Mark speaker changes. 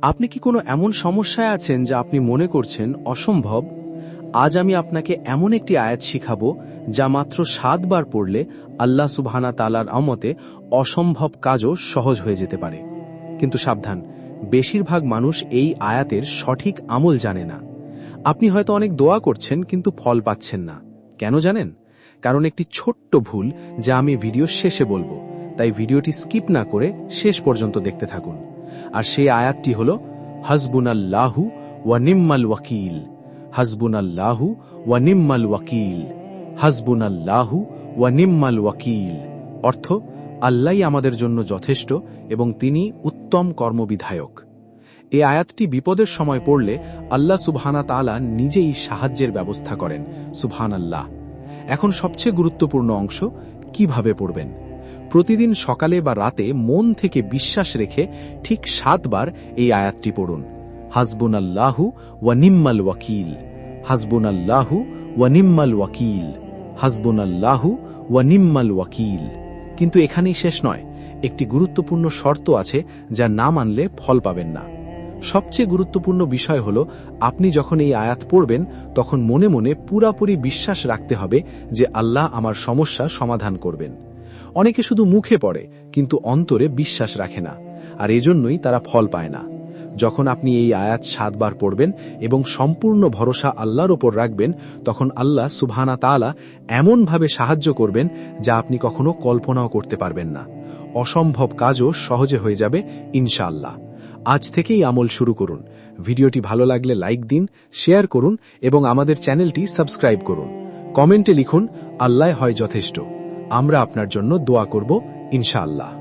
Speaker 1: আপনি কি কোনো এমন সমস্যায় আছেন যা আপনি মনে করছেন অসম্ভব? আজ আমি আপনাকে এমন একটি আয়াত শিখাবো যা মাত্র 7 বার পড়লে আল্লাহ সুবহানা তাআলার রহমতে অসম্ভব কাজও সহজ হয়ে যেতে পারে। কিন্তু সাবধান, বেশিরভাগ মানুষ এই আয়াতের সঠিক আমল জানে না। আপনি হয়তো অনেক দোয়া করছেন কিন্তু ফল পাচ্ছেন না। কেন জানেন? কারণ একটি ছোট্ট ভুল যা আমি ভিডিও শেষে বলবো, তাই ভিডিওটি স্কিপ না করে শেষ পর্যন্ত দেখতে থাকুন। আর সেই আয়াতটি হল হাসবুনাল্লাহু ওয়া নিম্মাল ওয়াকিল। হাসবুনাল্লাহু ওয়া নিম্মাল ওয়াকিল। হাসবুনাল্লাহু ওয়া নিম্মাল ওয়াকিল। অর্থ, আল্লাহই আমাদের জন্য যথেষ্ট এবং তিনি উত্তম কর্মবিধায়ক। এই আয়াতটি বিপদের সময় পড়লে আল্লাহ সুবহানা তাআলা নিজেই সাহায্যের ব্যবস্থা করেন। সুবহানাল্লাহ। এখন সবচেয়ে গুরুত্বপূর্ণ অংশ, কিভাবে পড়বেন। প্রতিদিন সকালে বা রাতে মন থেকে বিশ্বাস রেখে ঠিক 7 বার এই আয়াতটি পড়ুন। হাসবুনাল্লাহু ওয়া নিম্মাল ওয়াকিল। হাসবুনাল্লাহু ওয়া নিম্মাল ওয়াকিল। হাসবুনাল্লাহু ওয়া নিম্মাল ওয়াকিল। কিন্তু এখানেই শেষ নয়, একটি গুরুত্বপূর্ণ শর্ত আছে যা না মানলে ফল পাবেন না। সবচেয়ে গুরুত্বপূর্ণ বিষয় হল, আপনি যখন এই আয়াত পড়বেন তখন মনে মনে পুরাপুরি বিশ্বাস রাখতে হবে যে আল্লাহ আমার সমস্যা সমাধান করবেন। অনেকে শুধু মুখে পড়ে কিন্তু অন্তরে বিশ্বাস রাখে না, আর এজন্যই তারা ফল পায় না। যখন আপনি এই আয়াত 7 বার পড়বেন এবং সম্পূর্ণ ভরসা আল্লাহর উপর রাখবেন, তখন আল্লাহ সুবহানা তাআলা এমনভাবে সাহায্য করবেন যা আপনি কখনো কল্পনাও করতে পারবেন না। অসম্ভব কাজও সহজে হয়ে যাবে ইনশাআল্লাহ। আজ থেকেই আমল শুরু করুন। ভিডিওটি ভালো লাগলে লাইক দিন, শেয়ার করুন এবং আমাদের চ্যানেলটি সাবস্ক্রাইব করুন। কমেন্টে লিখুন, আল্লাহ হয় যথেষ্ট। আমরা আপনার জন্য দোয়া করব ইনশাআল্লাহ।